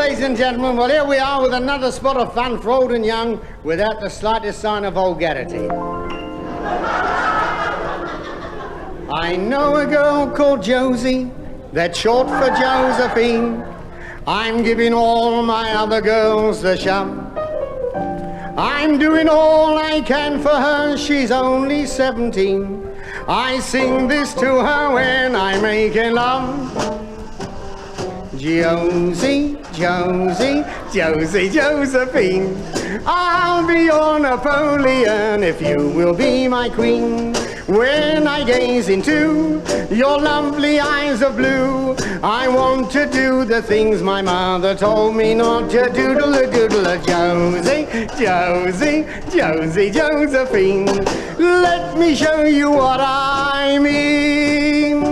ladies and gentlemen, well, here we are with another spot of fun for old and young without the slightest sign of vulgarity. I know a girl called Josie, that's short for Josephine. I'm giving all my other girls the shove. I'm doing all I can for her, she's only 17. I sing this to her when I'm making love. Josie, Josie, Josie, Josephine, I'll be your Napoleon if you will be my queen. When I gaze into your lovely eyes of blue, I want to do the things my mother told me not to doodle-a-doodle-a. Josie, Josie, Josie, Josephine, let me show you what I mean.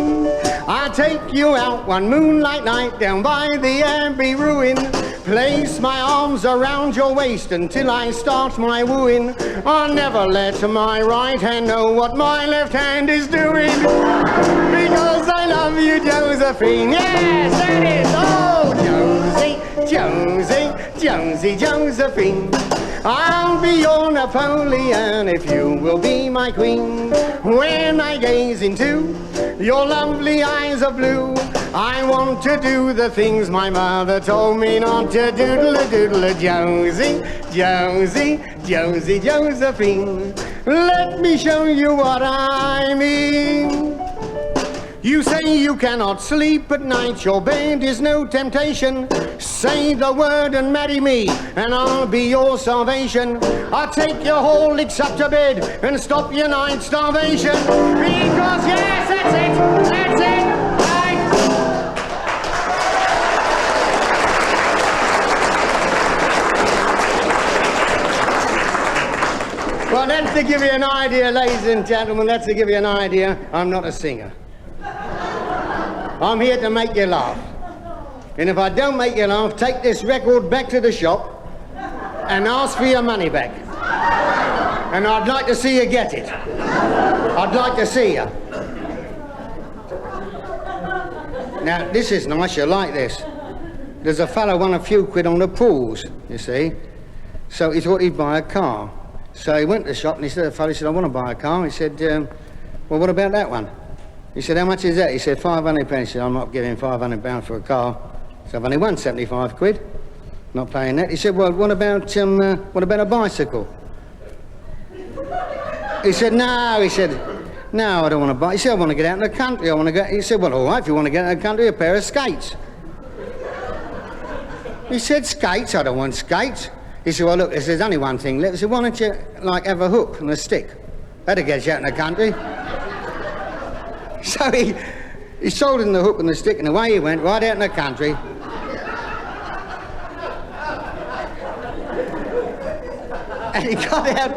I'll take you out one moonlight night down by the Abbey ruin. Place my arms around your waist until I start my wooing. I'll never let my right hand know what my left hand is doing. Because I love you, Josephine. Yes, that is. Oh, Josie, Josie, Josie, Josephine, I'll be your Napoleon if you will be my queen. When I gaze into your lovely eyes of blue, I want to do the things my mother told me not to doodle-a-doodle-a. Josie, Josie, Josie, Josephine, let me show you what I mean. You say you cannot sleep at night, your bed is no temptation. Say the word and marry me, and I'll be your salvation. I'll take your whole licks up to bed and stop your night starvation. Because yes, that's it, that's it. Well, that's to give you an idea, ladies and gentlemen, that's to give you an idea. I'm not a singer. I'm here to make you laugh. And if I don't make you laugh, take this record back to the shop and ask for your money back. And I'd like to see you get it. I'd like to see you. Now, this is nice, you like this. There's a fellow won a few quid on the pools, you see. So he thought he'd buy a car. So he went to the shop and he said, the fellow said, I want to buy a car. He said, well, what about that one? He said, how much is that? He said, 500 pence. He said, I'm not giving £500 for a car. So I've only won 75 quid. Not paying that. He said, well, what about a bicycle? He said, no. He said, no, I don't want to buy. He said, I want to get out in the country. I want to go. He said, well, all right, if you want to get out in the country, a pair of skates. He said, skates? I don't want skates. He said, well, look, there's only one thing left. He said, why don't you, like, have a hook and a stick? That'll get you out in the country. So he sold him the hook and the stick, and away he went, right out in the country. And he got out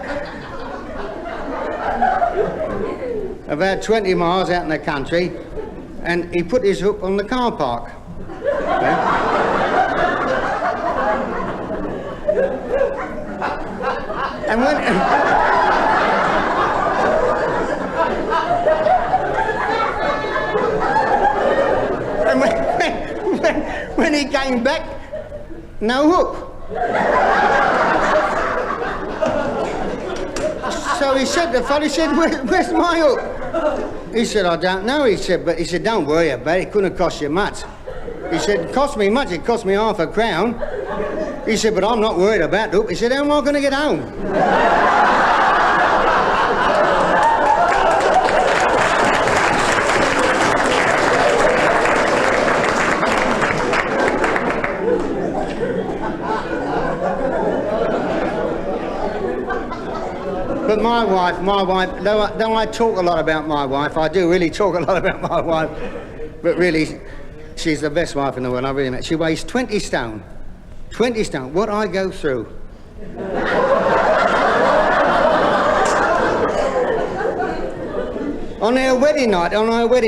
about 20 miles out in the country, and he put his hook on the car park. Okay? And when he came back, no hook. So he said, the fellow said, where's my hook? He said, I don't know. He said, but he said, don't worry about it. It couldn't have cost you much. He said, it cost me much. It cost me half a crown. He said, but I'm not worried about the hook. He said, how am I going to get home? But my wife, though I talk a lot about my wife, I do really talk a lot about my wife, but really, she's the best wife in the world, I really mean. She weighs 20 stone. 20 stone. What I go through. On her wedding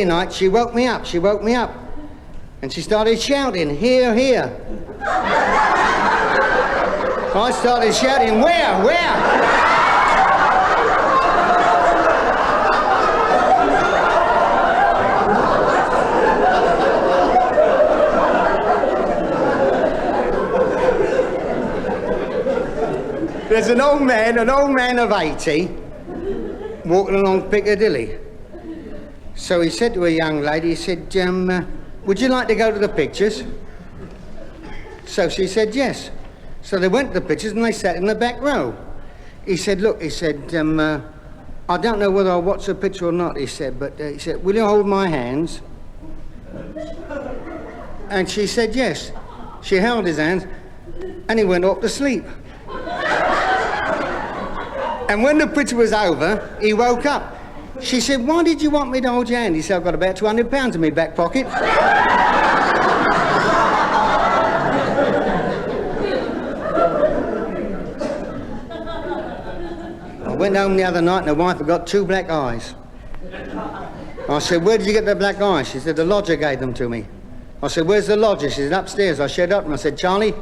night, she woke me up. And she started shouting, "Here, here." I started shouting, Where? There's an old man of 80, walking along Piccadilly. So he said to a young lady, he said, would you like to go to the pictures? So she said yes. So they went to the pictures and they sat in the back row. He said, look, he said, I don't know whether I'll watch the picture or not, he said, but he said, will you hold my hands? And she said yes. She held his hands and he went off to sleep. And when the picture was over, he woke up. She said, why did you want me to hold your hand? He said, I've got about £200 in my back pocket. I went home the other night and the wife had got 2 black eyes. I said, where did you get the black eyes? She said, the lodger gave them to me. I said, where's the lodger? She said, upstairs. I showed up and I said, Charlie,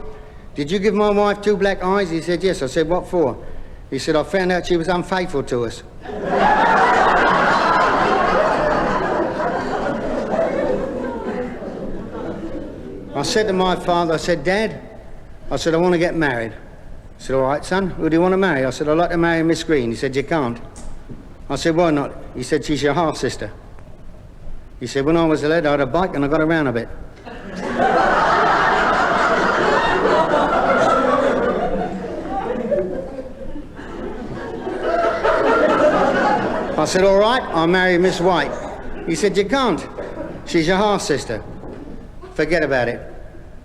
did you give my wife 2 black eyes? He said, yes. I said, what for? He said, I found out she was unfaithful to us. I said to my father, I said, Dad, I said, I want to get married. He said, all right, son, who do you want to marry? I said, I'd like to marry Miss Green. He said, you can't. I said, why not? He said, she's your half-sister. He said, when I was a lad, I had a bike and I got around a bit. I said, all right, I'll marry Miss White. He said, you can't. She's your half-sister. Forget about it.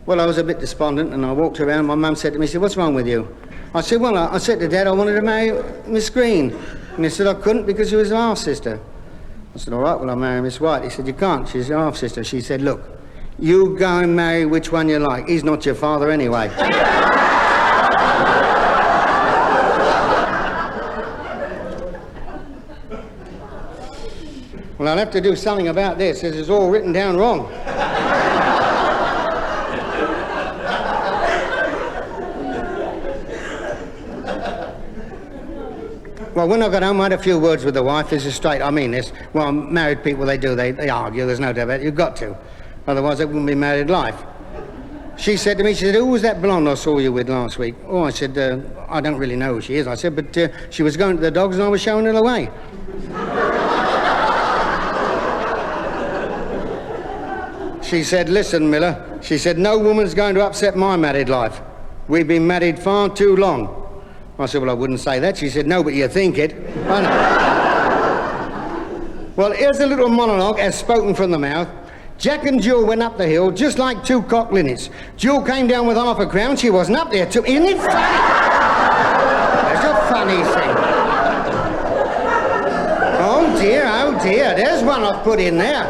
Well, I was a bit despondent and I walked around. My mum said to me, she said, what's wrong with you? I said, well, I said to Dad I wanted to marry Miss Green. And he said, I couldn't because she was a half-sister. I said, all right, well, I'll marry Miss White. He said, you can't, she's your half-sister. She said, look, you go and marry which one you like. He's not your father anyway. Well, I'll have to do something about this. This is all written down wrong. Well, when I got home, I had a few words with the wife. This is straight. I mean this. Well, married people, they do. They argue. There's no doubt about it. You've got to. Otherwise, it wouldn't be married life. She said to me, she said, who was that blonde I saw you with last week? Oh, I said, I don't really know who she is. I said, but she was going to the dogs and I was showing her the way. She said, listen, Miller. She said, no woman's going to upset my married life. We've been married far too long. I said, well, I wouldn't say that. She said, no, but you think it. Well, here's a little monologue as spoken from the mouth. Jack and Jill went up the hill just like 2 cock linnets. Jill came down with half a crown. She wasn't up there too. Isn't it funny? That's a funny thing. Oh, dear. There's one I've put in there.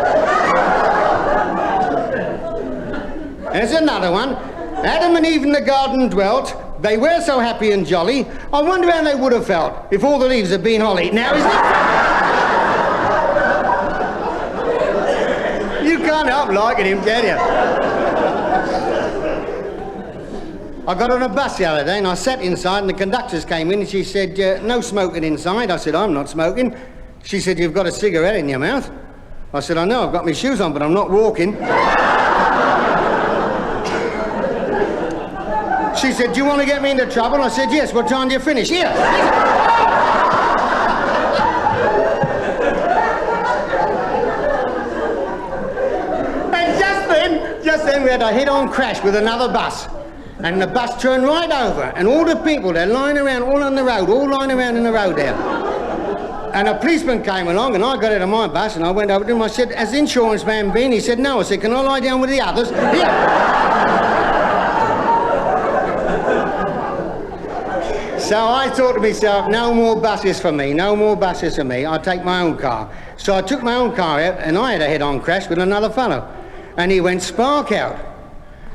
There's another one. Adam and Eve in the garden dwelt. They were so happy and jolly. I wonder how they would have felt if all the leaves had been holly. Now, isn't it? You can't help liking him, can you? I got on a bus the other day and I sat inside and the conductors came in and she said, no smoking inside. I said, I'm not smoking. She said, you've got a cigarette in your mouth. I said, I know, I've got my shoes on, but I'm not walking. She said, do you want to get me into trouble? I said, yes. What time do you finish? Here. And just then we had a head-on crash with another bus. And the bus turned right over. And all the people, they're lying around all on the road, all lying around in the road there. And a policeman came along and I got out of my bus and I went over to him. I said, has the insurance man been? He said, no. I said, can I lie down with the others? Here. So I thought to myself, no more buses for me, no more buses for me. I'll take my own car. So I took my own car out and I had a head-on crash with another fellow. And he went spark out.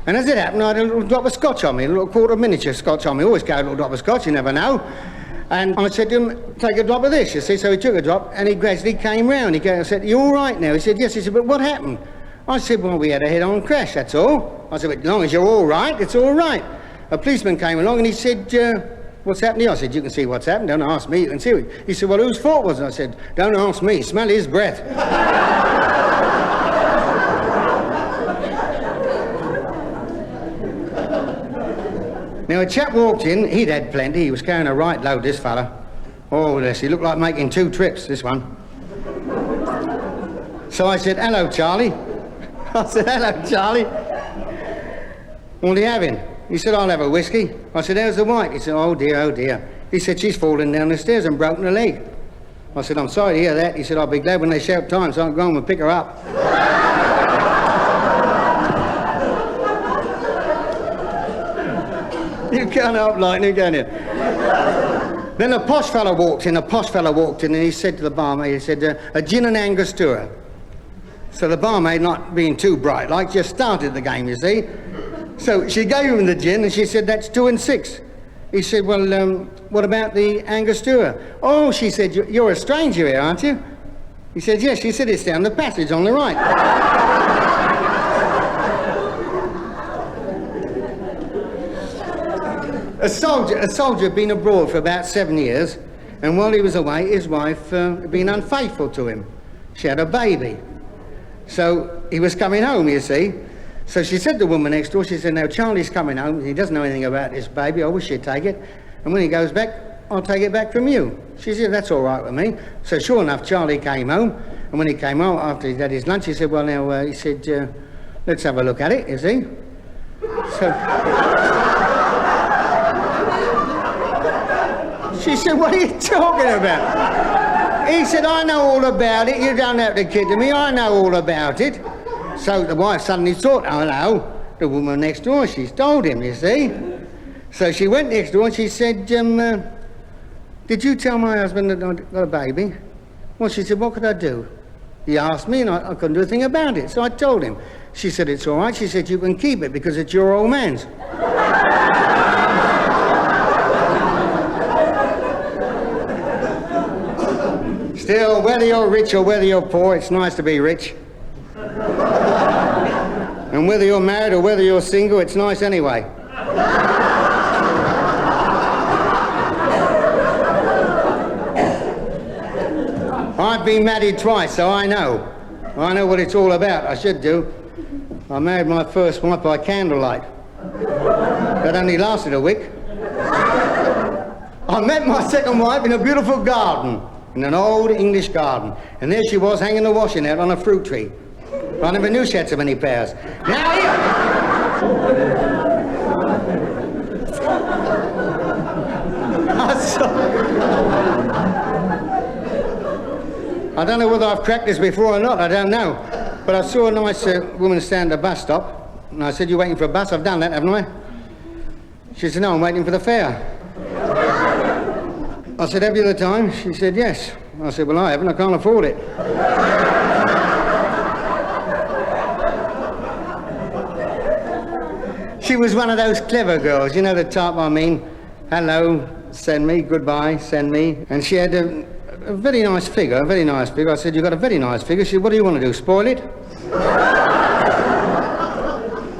And as it happened, I had a little drop of scotch on me, a little quarter miniature scotch on me. Always carry a little drop of scotch, you never know. And I said to him, take a drop of this, you see. So he took a drop and he gradually came round. I said, you all right now? He said, yes. He said, but what happened? I said, well, we had a head-on crash, that's all. I said, but as long as you're all right, it's all right. A policeman came along and he said, what's happening? I said, you can see what's happened. Don't ask me, you can see it. He said, well, whose fault was it? I said, don't ask me. Smell his breath. Now, a chap walked in, he'd had plenty, he was carrying a right load, this fella. Oh, yes, he looked like making 2 trips, this one. So I said, hello, Charlie. I said, hello, Charlie. What are you having? He said, I'll have a whiskey. I said, how's the wife? He said, oh dear, oh dear. He said, she's fallen down the stairs and broken her leg. I said, I'm sorry to hear that. He said, I'll be glad when they shout time so I can go home and pick her up. You can't help liking it, can you? Then a posh fellow walked in, and he said to the barmaid, he said, a gin and Angostura. So the barmaid, not being too bright like, just started the game, you see. So she gave him the gin and she said, that's 2 and 6. He said, well, what about the Angostura? Oh, she said, you're a stranger here, aren't you? He said, yes. She said, it's down the passage on the right. A soldier had been abroad for about 7 years, and while he was away, his wife had been unfaithful to him. She had a baby. So he was coming home, you see. So she said to the woman next door, she said, now Charlie's coming home, he doesn't know anything about this baby, I wish you'd take it, and when he goes back, I'll take it back from you. She said, that's all right with me. So sure enough, Charlie came home, and when he came home after he'd had his lunch, he said, well now, he said, let's have a look at it, you see. So she said, what are you talking about? He said, I know all about it, you don't have to kid to me, I know all about it. So the wife suddenly thought, oh, hello, the woman next door, she's told him, you see. So she went next door and she said, did you tell my husband that I'd got a baby? Well, she said, what could I do? He asked me and I couldn't do a thing about it, so I told him. She said, it's all right. She said, you can keep it because it's your old man's. Still, whether you're rich or whether you're poor, it's nice to be rich. And whether you're married or whether you're single, it's nice anyway. I've been married twice, so I know. I know what it's all about. I should do. I married my first wife by candlelight. That only lasted a week. I met my second wife in a beautiful garden, in an old English garden. And there she was, hanging the washing out on a fruit tree. I never knew she had so many pairs. Now I don't know whether I've cracked this before or not, I don't know. But I saw a nice woman stand at a bus stop, and I said, you waiting for a bus? I've done that, haven't I? She said, no, I'm waiting for the fare. I said, have you the time? She said, yes. I said, well, I haven't, I can't afford it. She was one of those clever girls, you know the type I mean. Hello, send me, goodbye, send me. And she had a very nice figure, a very nice figure. I said, you've got a very nice figure. She said, what do you want to do, spoil it?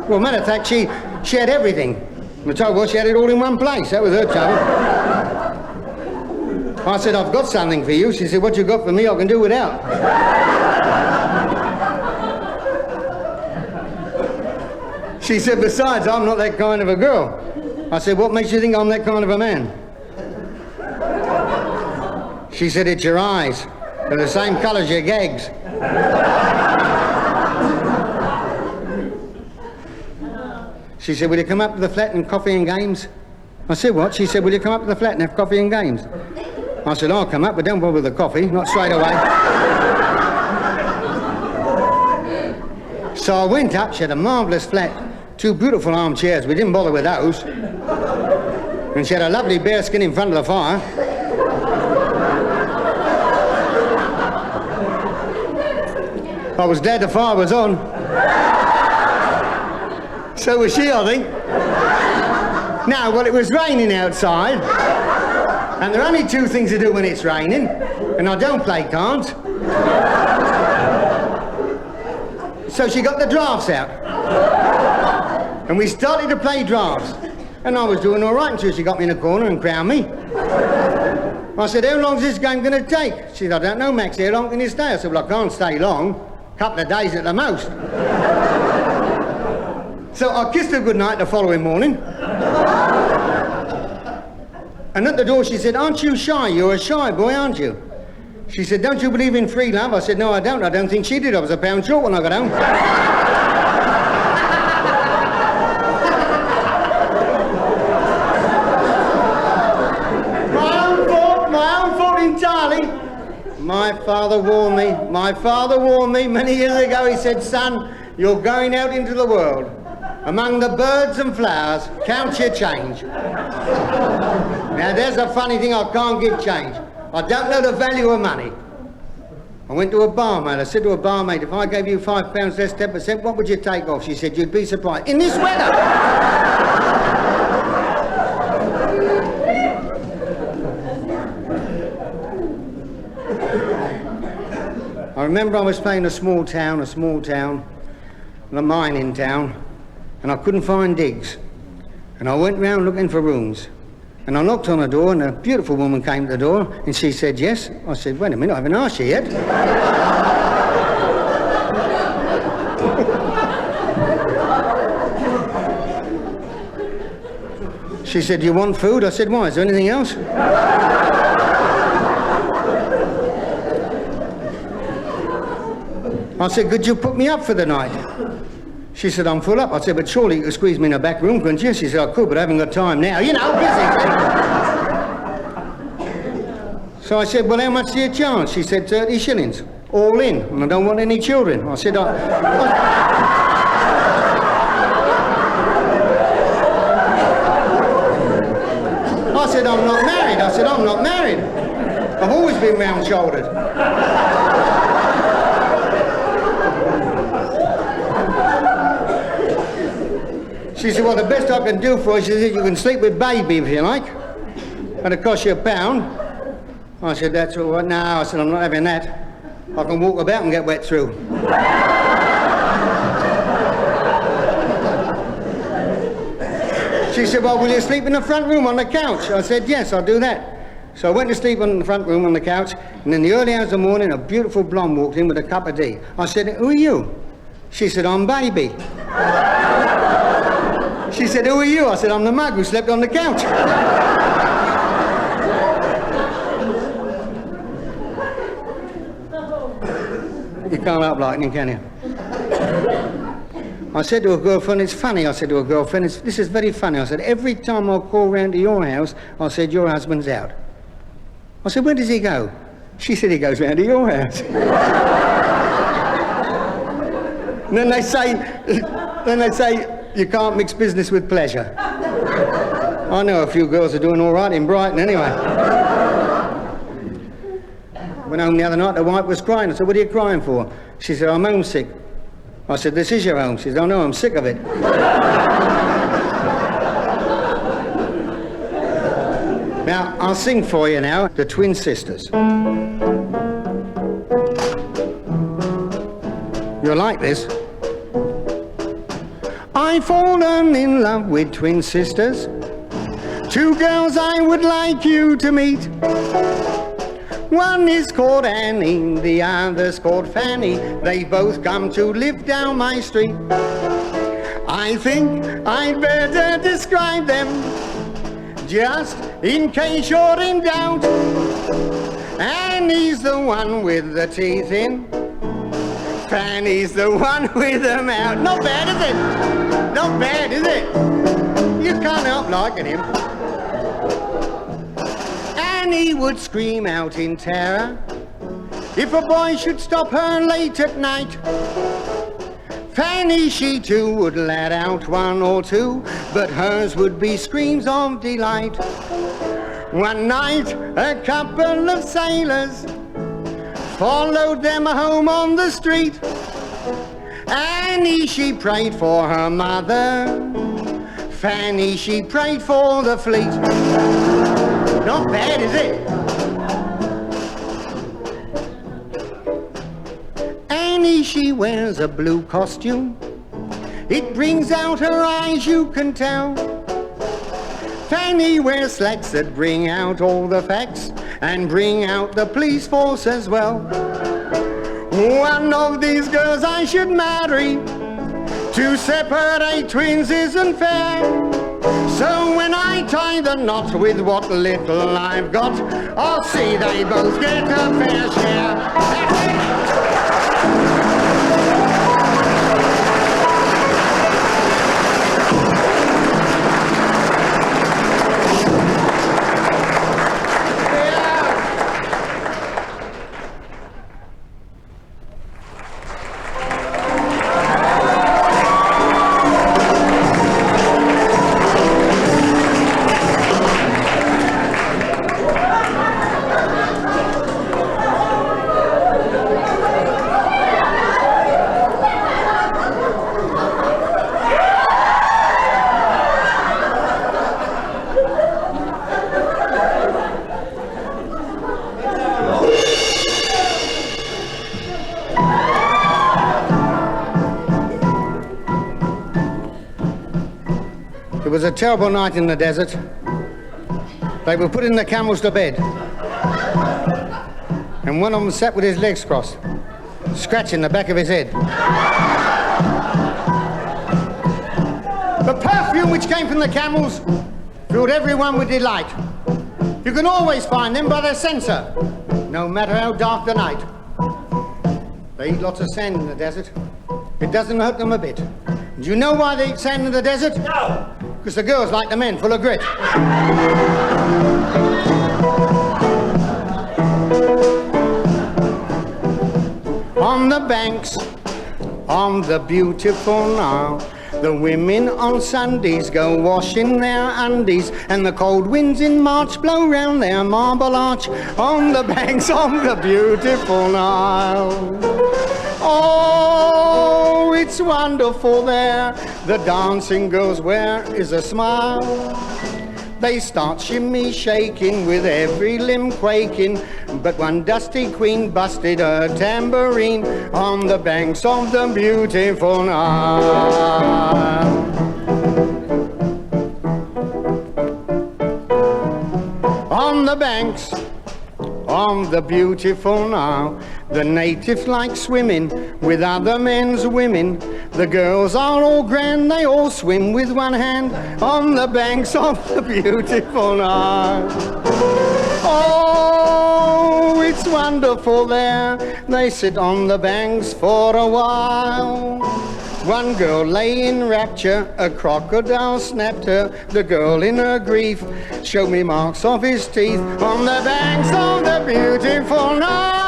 Well, matter of fact, she had everything. The trouble was, she had it all in one place. That was her trouble. I said, I've got something for you. She said, what you got for me, I can do without. She said, besides, I'm not that kind of a girl. I said, what makes you think I'm that kind of a man? She said, it's your eyes. They're the same colour as your gags. She said, will you come up to the flat and coffee and games? I said, what? She said, will you come up to the flat and have coffee and games? I said, I'll come up, but don't bother with the coffee, not straight away. So I went up, she had a marvellous flat. 2 beautiful armchairs, we didn't bother with those. And she had a lovely bearskin in front of the fire. I was glad the fire was on. So was she, I think. Now, well, it was raining outside, and there are only 2 things to do when it's raining, and I don't play cards. So she got the drafts out. And we started to play drafts. And I was doing all right until she got me in a corner and crowned me. I said, how long is this game going to take? She said, I don't know, Maxie, how long can you stay? I said, well, I can't stay long. A couple of days at the most. So I kissed her goodnight the following morning. And at the door she said, aren't you shy? You're a shy boy, aren't you? She said, don't you believe in free love? I said, no, I don't. I don't think she did. I was a pound short when I got home. My own fault entirely. My father warned me many years ago. He said, son, you're going out into the world. Among the birds and flowers, count your change. Now, there's a funny thing, I can't give change. I don't know the value of money. I went to a barmaid. I said to a barmaid, if I gave you £5 less 10%, what would you take off? She said, you'd be surprised. In this weather! I remember I was playing a small town, a mining town, and I couldn't find digs. And I went round looking for rooms. And I knocked on the door, and a beautiful woman came to the door, and she said, yes. I said, wait a minute, I haven't asked you yet. She said, do you want food? I said, why, is there anything else? I said, could you put me up for the night? She said, I'm full up. I said, but surely you could squeeze me in a back room, couldn't you? She said, I could, but I haven't got time now. You know, busy. So I said, well, how much do you charge? She said, 30 shillings, all in, and I don't want any children. I said, I said, I'm not married. I said, I'm not married. I've always been round-shouldered. She said, well, the best I can do for you, she said, you can sleep with baby if you like. It'll cost you £1. I said, that's all right. No, I said, I'm not having that. I can walk about and get wet through. She said, well, will you sleep in the front room on the couch? I said, yes, I'll do that. So I went to sleep in the front room on the couch, and in the early hours of the morning, a beautiful blonde walked in with a cup of tea. I said, who are you? She said, I'm baby. She said, who are you? I said, I'm the mug who slept on the couch. You can't help lightning, can you? I said to a girlfriend, it's funny, I said to a girlfriend, this is very funny. I said, every time I call round to your house, I said, your husband's out. I said, where does he go? She said, he goes round to your house. And then they say, you can't mix business with pleasure. I know a few girls are doing all right in Brighton anyway. Went home the other night, the wife was crying. I said, what are you crying for? She said, I'm homesick. I said, this is your home. She said, oh no, I'm sick of it. Now, I'll sing for you now, the Twin Sisters. You'll like this. I've fallen in love with twin sisters, two girls I would like you to meet. One is called Annie, the other's called Fanny. They both come to live down my street. I think I'd better describe them, just in case you're in doubt. Annie's the one with the teeth in, Fanny's the one with them out. Not bad, is it? Not bad, is it? You can't help liking him. Annie would scream out in terror if a boy should stop her late at night. Fanny, she too would let out one or two, but hers would be screams of delight. One night, a couple of sailors followed them home on the street. Annie, she prayed for her mother. Fanny, she prayed for the fleet. Not bad, is it? Annie, she wears a blue costume. It brings out her eyes, you can tell. Fanny wears slacks that bring out all the facts and bring out the police force as well. One of these girls I should marry. To separate twins isn't fair. So when I tie the knot with what little I've got. I'll see they both get a fair share. It was a terrible night in the desert. They were putting the camels to bed. And one of them sat with his legs crossed, scratching the back of his head. The perfume which came from the camels filled everyone with delight. You can always find them by their censer, no matter how dark the night. They eat lots of sand in the desert. It doesn't hurt them a bit. Do you know why they eat sand in the desert? No! Because the girls like the men full of grit. On the banks, on the beautiful Nile, the women on Sundays go washing their undies, and the cold winds in March blow round their marble arch. On the banks, on the beautiful Nile. Oh, it's wonderful there. The dancing girls wear is a smile. They start shimmy shaking with every limb quaking, but one dusty queen busted her tambourine on the banks of the beautiful Nile. On the banks of the beautiful Nile, the natives like swimming with other men's women. The girls are all grand, they all swim with one hand on the banks of the beautiful Nile. Oh, it's wonderful there. They sit on the banks for a while. One girl lay in rapture, a crocodile snapped her. The girl in her grief showed me marks of his teeth on the banks of the beautiful Nile.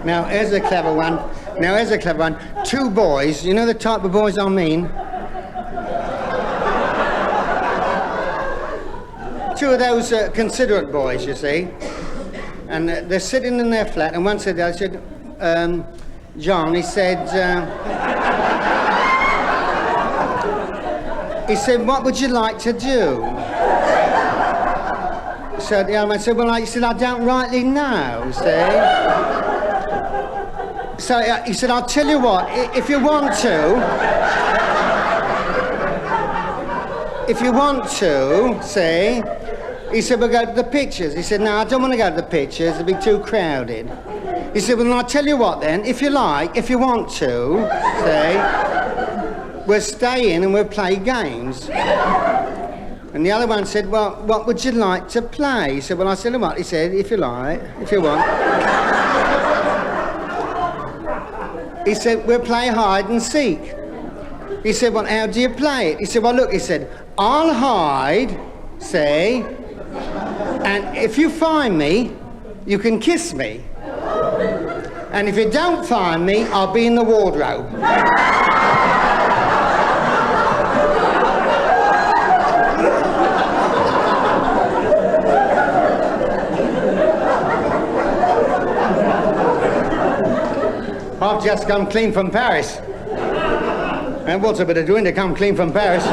Now, here's a clever one. Two boys, you know the type of boys I mean? Two of those considerate boys, you see. And they're sitting in their flat, and one said, John, he said, what would you like to do? So the other man said, he said, I don't rightly know, see? So he said, I'll tell you what, if you want to, see, he said, we'll go to the pictures. He said, no, I don't want to go to the pictures, it'll be too crowded. He said, well, I'll tell you what then, if you want to, see, we'll stay in and we'll play games. And the other one said, well, what would you like to play? He said, well, I'll tell you what, he said, if you want. He said, we'll play hide and seek. He said, well, how do you play it? He said, well, look, he said, I'll hide, say, and if you find me, you can kiss me. And if you don't find me, I'll be in the wardrobe. I've just come clean from Paris. And what's a bit of doing to come clean from Paris?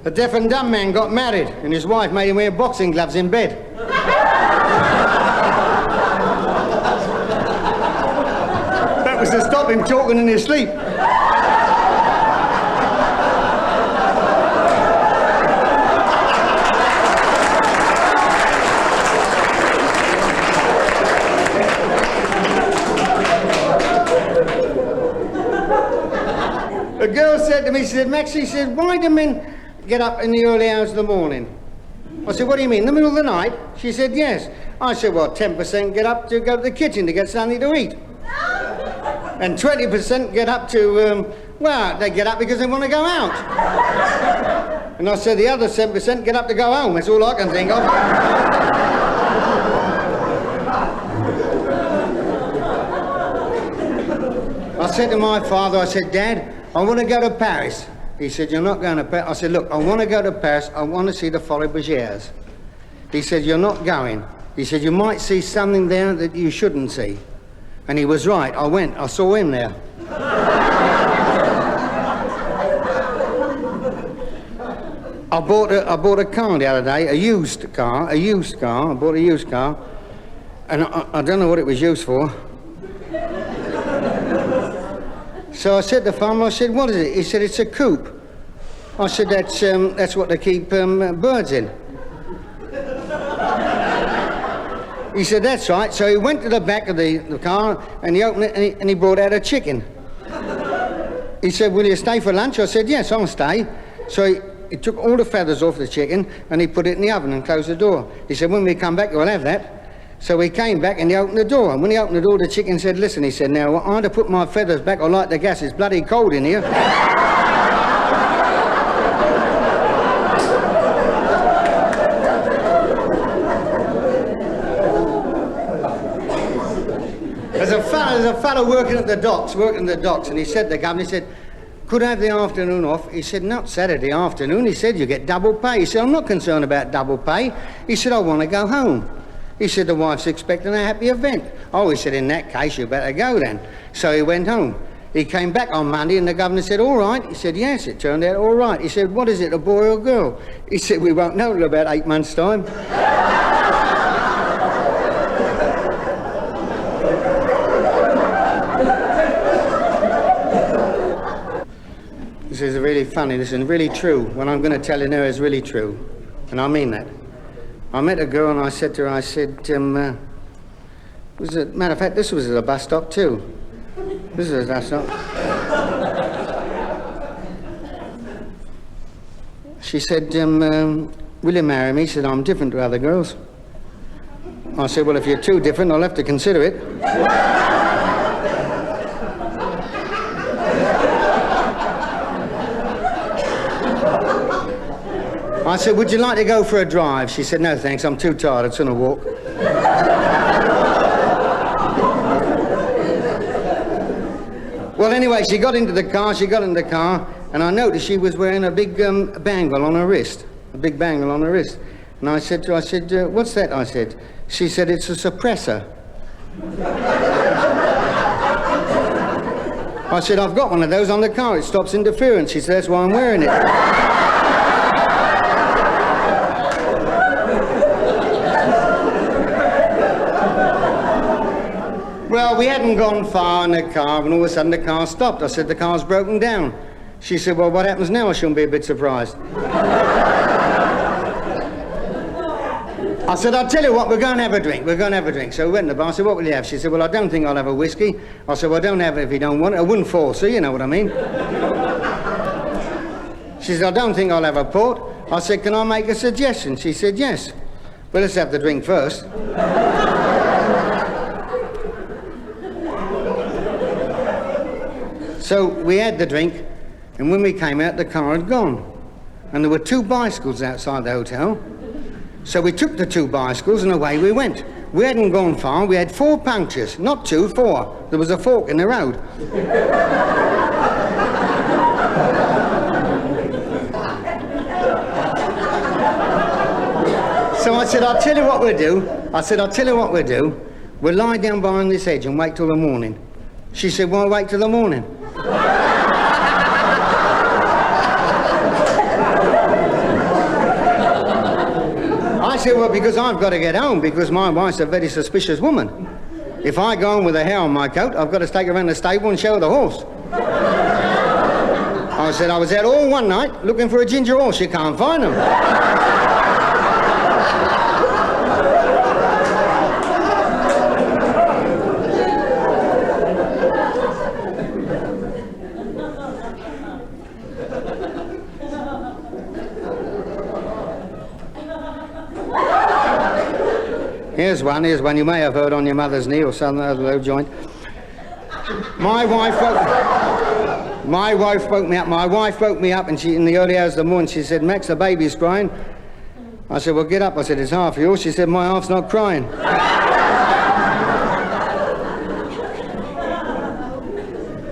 A deaf and dumb man got married, and his wife made him wear boxing gloves in bed. to stop him talking in his sleep. The girl said to me, she said, Maxie, she said, why do men get up in the early hours of the morning? I said, what do you mean, in the middle of the night? She said, yes. I said, well, 10% get up to go to the kitchen to get something to eat. And 20% get up to, well, they get up because they want to go out. And I said, the other 7% get up to go home. That's all I can think of. I said to my father, I said, Dad, I want to go to Paris. He said, you're not going to Paris. I said, look, I want to go to Paris. I want to see the Folies Bergères. He said, you're not going. He said, you might see something there that you shouldn't see. And he was right. I went. I saw him there. I bought a car the other day, a used car. I bought a used car. And I don't know what it was used for. So I said to the farmer, I said, what is it? He said, it's a coop. I said, that's what they keep birds in. He said, that's right. So he went to the back of the car and he opened it and he brought out a chicken. He said, will you stay for lunch? I said, yes, I'll stay. So he took all the feathers off the chicken and he put it in the oven and closed the door. He said, when we come back, you'll have that. So he came back and he opened the door. And when he opened the door, the chicken said, listen, he said, now, I had to put my feathers back or light the gas. It's bloody cold in here. There's a fellow working at the docks, and he said to the governor, he said, could I have the afternoon off? He said, not Saturday afternoon. He said, you get double pay. He said, I'm not concerned about double pay. He said, I want to go home. He said, the wife's expecting a happy event. Oh, he said, in that case, you better go then. So he went home. He came back on Monday and the governor said, all right. He said, yes, it turned out all right. He said, what is it, a boy or a girl? He said, we won't know till about 8 months' time. This is really funny, this is really true. What I'm going to tell you now is really true. And I mean that. I met a girl and I said to her, I said, matter of fact, this was at a bus stop too. This is a bus stop. She said, will you marry me? She said, I'm different to other girls. I said, well, if you're too different, I'll have to consider it. I said, would you like to go for a drive? She said, no, thanks, I'm too tired, it's on a walk. Well, anyway, she got into the car, and I noticed she was wearing a big bangle on her wrist, And I said to her, what's that? I said. She said, it's a suppressor. I said, I've got one of those on the car, it stops interference. She said, that's why I'm wearing it. Well, we hadn't gone far in the car when all of a sudden the car stopped. I said, the car's broken down. She said, well, what happens now? I shouldn't be a bit surprised. I said, I'll tell you what, we're going to have a drink. So we went to the bar. I said, what will you have? She said, well, I don't think I'll have a whiskey. I said, well, don't have it if you don't want it. I wouldn't force her, you know what I mean. She said, I don't think I'll have a port. I said, can I make a suggestion? She said, yes. Well, let's have the drink first. So we had the drink, and when we came out, the car had gone. And there were 2 bicycles outside the hotel. So we took the 2 bicycles, and away we went. We hadn't gone far, we had 4 punctures. Not 2, 4. There was a fork in the road. So I said, I'll tell you what we'll do. We'll lie down behind this hedge and wait till the morning. She said, why wait till the morning? I said, well, because I've got to get home, because my wife's a very suspicious woman. If I go on with a hair on my coat, I've got to take her around the stable and show her the horse. I said, I was out all one night looking for a ginger horse. You can't find them. Here's one you may have heard on your mother's knee or some other low joint. My wife woke me up and she, in the early hours of the morning, she said, Max, the baby's crying. I said, well, get up. I said, it's half yours. She said, my half's not crying.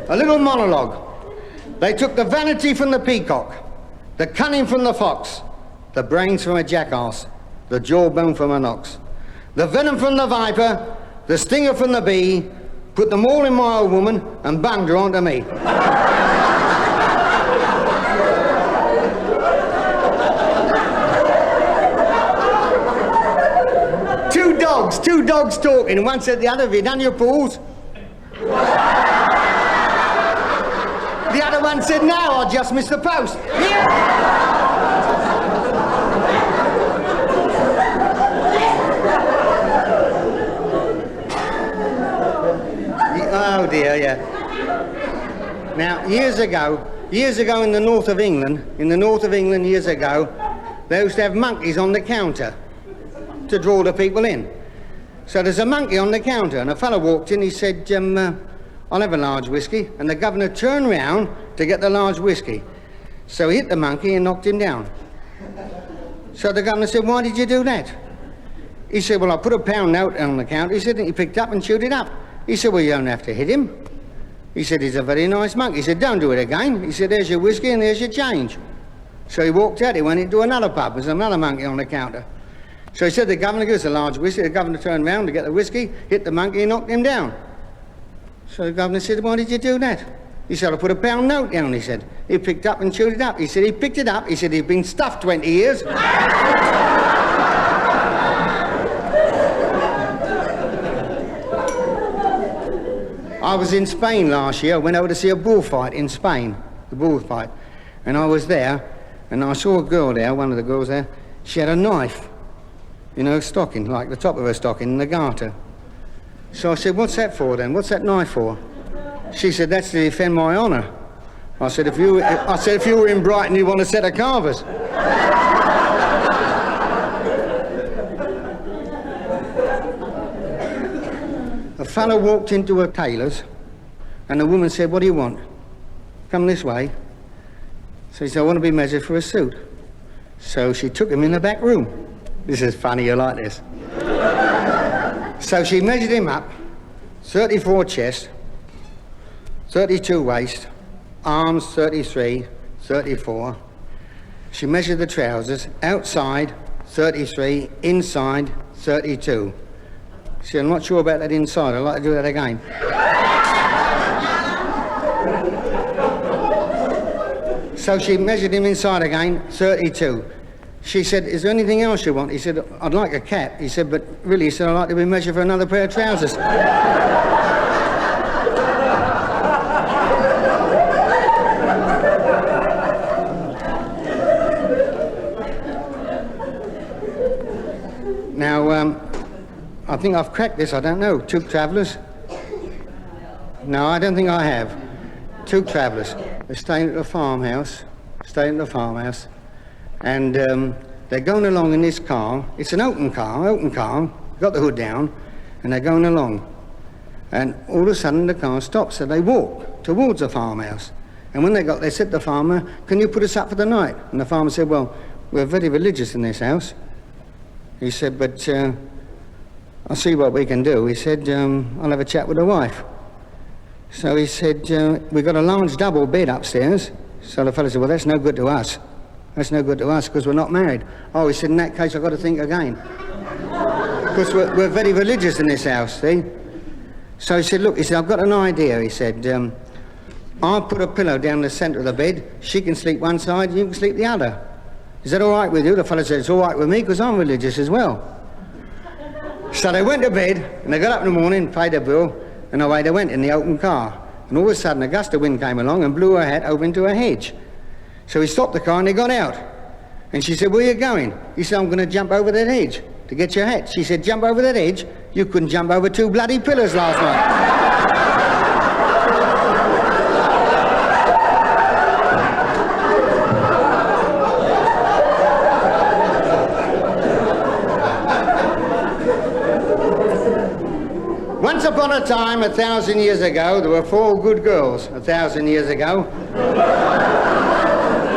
A little monologue. They took the vanity from the peacock, the cunning from the fox, the brains from a jackass, the jawbone from an ox, the venom from the viper, the stinger from the bee, put them all in my old woman and bunged her onto me. Two dogs talking, and one said to the other, have you done your paws? The other one said, no, I just missed the post. Oh dear, yeah. Now, years ago in the north of England, years ago, they used to have monkeys on the counter to draw the people in. So there's a monkey on the counter, and a fellow walked in, he said, I'll have a large whiskey, and the governor turned round to get the large whiskey. So he hit the monkey and knocked him down. So the governor said, why did you do that? He said, well, I put a £1 note on the counter. He said, and he picked up and chewed it up. He said, well, you don't have to hit him. He said, he's a very nice monkey. He said, don't do it again. He said, there's your whiskey and there's your change. So he walked out, he went into another pub. There's another monkey on the counter. So he said, the governor gives a large whiskey. The governor turned round to get the whiskey, hit the monkey and knocked him down. So the governor said, why did you do that? He said, I put a £1 note down, he said. He picked up and chewed it up. He said, he picked it up. He said, he'd been stuffed 20 years. I was in Spain last year. I went over to see a bullfight in Spain, the bullfight. And I was there, and I saw a girl there, one of the girls there. She had a knife in her stocking, like the top of her stocking, in the garter. So I said, what's that for then? What's that knife for? She said, that's to defend my honour. I said, if you were in Brighton, you'd want a set of carvers. A fellow walked into a tailor's, and the woman said, what do you want? Come this way. So he said, I want to be measured for a suit. So she took him in the back room. This is funny, you like this. So she measured him up, 34 chest, 32 waist, arms 33, 34. She measured the trousers, outside 33, inside 32. She said, I'm not sure about that inside, I'd like to do that again. So she measured him inside again, 32. She said, is there anything else you want? He said, I'd like a cap. He said, but really, he said, I'd like to be measured for another pair of trousers. Now, I think I've cracked this, I don't know. Two travellers? No, I don't think I have. Two travellers. They're staying at the farmhouse, and they're going along in this car. It's an open car, got the hood down, and they're going along. And all of a sudden the car stops, so they walk towards the farmhouse. And when they got there, said to the farmer, can you put us up for the night? And the farmer said, well, we're very religious in this house. He said, but I'll see what we can do. He said, I'll have a chat with the wife. So he said, we've got a large double bed upstairs. So the fellow said, well, that's no good to us. That's no good to us because we're not married. Oh, he said, in that case, I've got to think again. Because we're very religious in this house, see? So he said, look, he said, I've got an idea. He said, I'll put a pillow down the centre of the bed. She can sleep one side, you can sleep the other. Is that all right with you? The fellow said, it's all right with me because I'm religious as well. So they went to bed, and they got up in the morning, paid their bill, and away they went in the open car. And all of a sudden, a gust of wind came along and blew her hat over into a hedge. So he stopped the car and they got out. And she said, "Where are you going?" He said, "I'm going to jump over that hedge to get your hat." She said, "Jump over that hedge? You couldn't jump over 2 bloody pillars last night." Once upon a time, 1,000 years ago, there were 4 good girls. 1,000 years ago.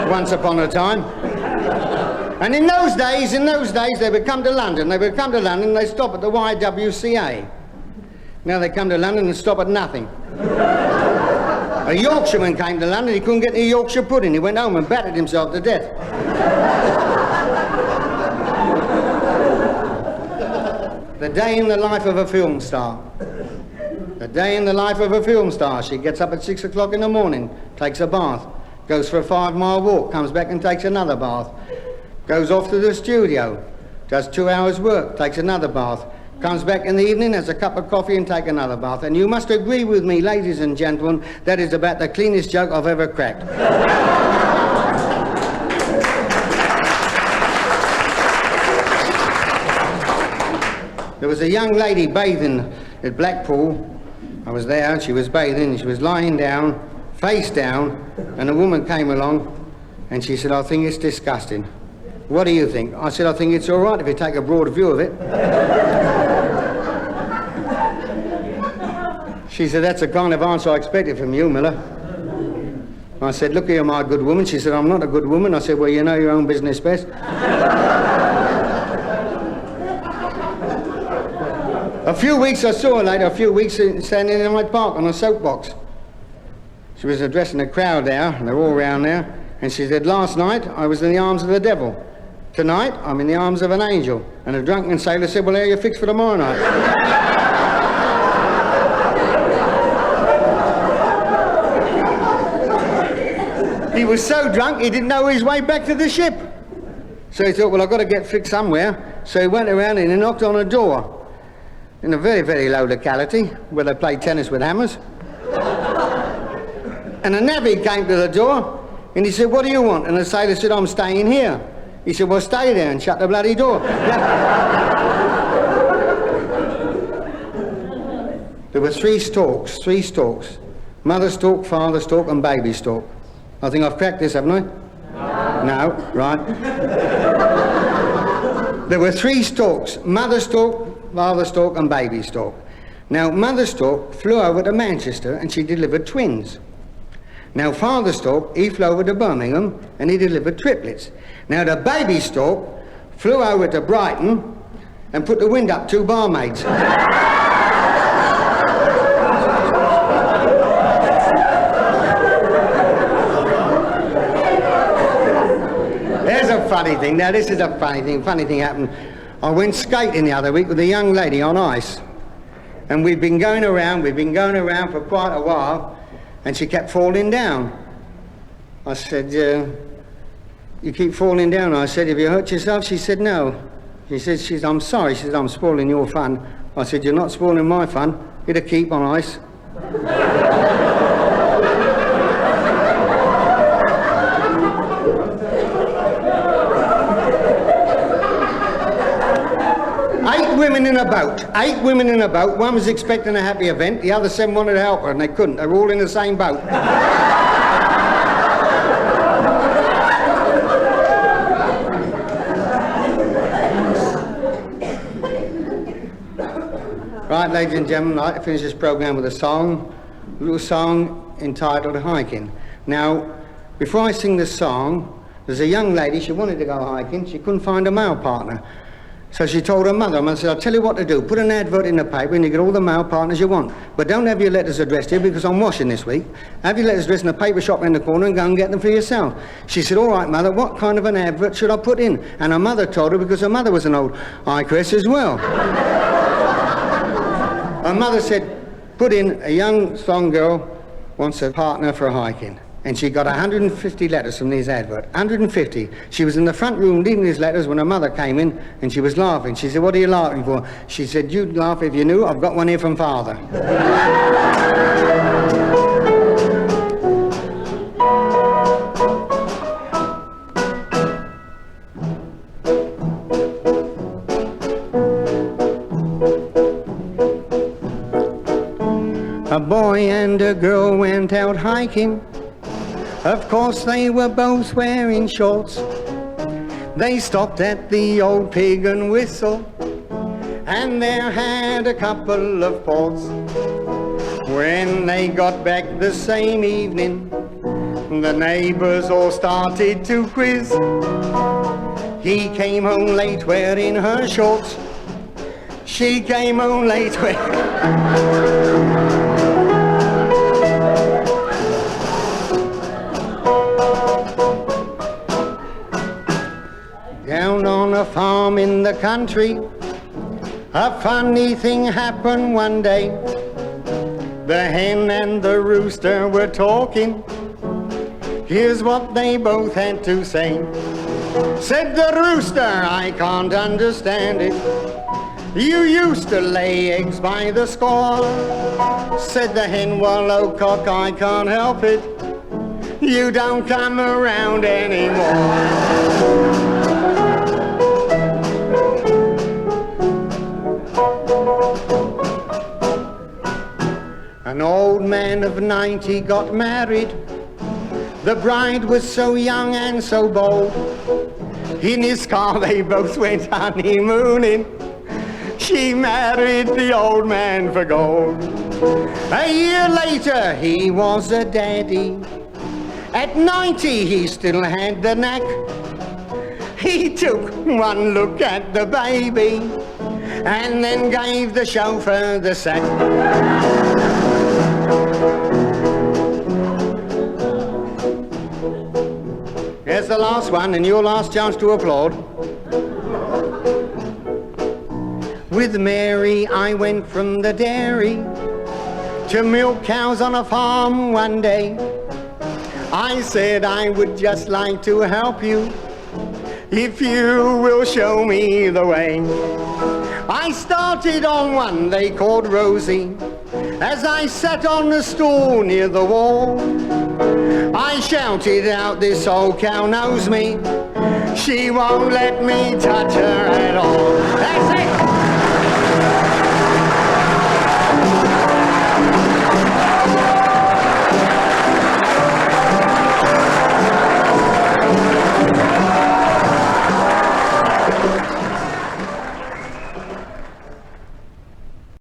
Once upon a time. And in those days, they would come to London. They would come to London and they'd stop at the YWCA. Now they come to London and stop at nothing. A Yorkshireman came to London, he couldn't get any Yorkshire pudding. He went home and battered himself to death. The day in the life of a film star. The day in the life of a film star. She gets up at 6 o'clock in the morning, takes a bath, goes for a 5-mile walk, comes back and takes another bath, goes off to the studio, does 2 hours work, takes another bath, comes back in the evening, has a cup of coffee and take another bath. And you must agree with me, ladies and gentlemen, that is about the cleanest joke I've ever cracked. There was a young lady bathing at Blackpool. I was there, and she was bathing, she was lying down, face down, and a woman came along, and she said, "I think it's disgusting." "What do you think?" I said, "I think it's all right if you take a broad view of it." She said, "That's the kind of answer I expected from you, Miller." I said, "Look here, my good woman." She said, "I'm not a good woman." I said, "Well, you know your own business best." A few weeks, I saw her later, a few weeks standing in Hyde Park on a soapbox. She was addressing a crowd there, and they're all round there, and she said, "Last night I was in the arms of the devil. Tonight I'm in the arms of an angel." And a drunken sailor said, "Well, how are you fixed for tomorrow night?" He was so drunk he didn't know his way back to the ship. So he thought, "Well, I've got to get fixed somewhere." So he went around and he knocked on a door in a very, very low locality where they played tennis with hammers. And a navvy came to the door and he said, "What do you want?" And the sailor said, "I'm staying here." He said, "Well, stay there and shut the bloody door." There were 3 stalks. Mother stalk, father stalk and baby stalk. I think I've cracked this, haven't I? No, right. There were 3 stalks. Mother stalk, father stalk and baby stalk. Now, mother stalk flew over to Manchester and she delivered twins. Now, father stalk, he flew over to Birmingham and he delivered triplets. Now, the baby stalk flew over to Brighton and put the wind up 2 barmaids. There's a funny thing. Now, this is a funny thing. Funny thing happened. I went skating the other week with a young lady on ice. And we've been going around for quite a while, and she kept falling down. I said, "You keep falling down." I said, "Have you hurt yourself?" She said, "No." She said, "I'm sorry." She said, "I'm spoiling your fun." I said, "You're not spoiling my fun. Get a keep on ice." Eight women in a boat. One was expecting a happy event. The other 7 wanted to help her, and they couldn't. They were all in the same boat. Right, ladies and gentlemen, I'd like to finish this programme with a little song entitled Hiking. Now, before I sing this song, there's a young lady, she wanted to go hiking. She couldn't find a male partner. So she told her mother, and said, "I'll tell you what to do. Put an advert in the paper and you get all the male partners you want. But don't have your letters addressed here because I'm washing this week. Have your letters addressed in a paper shop in the corner and go and get them for yourself." She said, "All right, mother, what kind of an advert should I put in?" And her mother told her because her mother was an old icress as well. Her mother said, "Put in a young, strong girl wants a partner for hiking." and she got 150 letters from these adverts. 150. She was in the front room leaving these letters when her mother came in, and she was laughing. She said, "What are you laughing for?" She said, "You'd laugh if you knew. I've got one here from Father." A boy and a girl went out hiking. Of course they were both wearing shorts. They stopped at the old Pig and Whistle, and there had a couple of ports. When they got back the same evening, the neighbours all started to quiz. He came home late wearing her shorts. She came home late wearing... Down on a farm in the country, a funny thing happened one day. The hen and the rooster were talking. Here's what they both had to say. Said the rooster, "I can't understand it. You used to lay eggs by the score." Said the hen, "Well, oh cock, I can't help it. You don't come around anymore." An old man of 90 got married. The bride was so young and so bold. In his car they both went honeymooning. She married the old man for gold. A year later he was a daddy. At 90 he still had the knack. He took one look at the baby and then gave the chauffeur the sack. Here's the last one, and your last chance to applaud. With Mary I went from the dairy to milk cows on a farm one day. I said I would just like to help you if you will show me the way. I started on one they called Rosie. As I sat on the stool near the wall, I shouted out, "This old cow knows me. She won't let me touch her at all." That's it!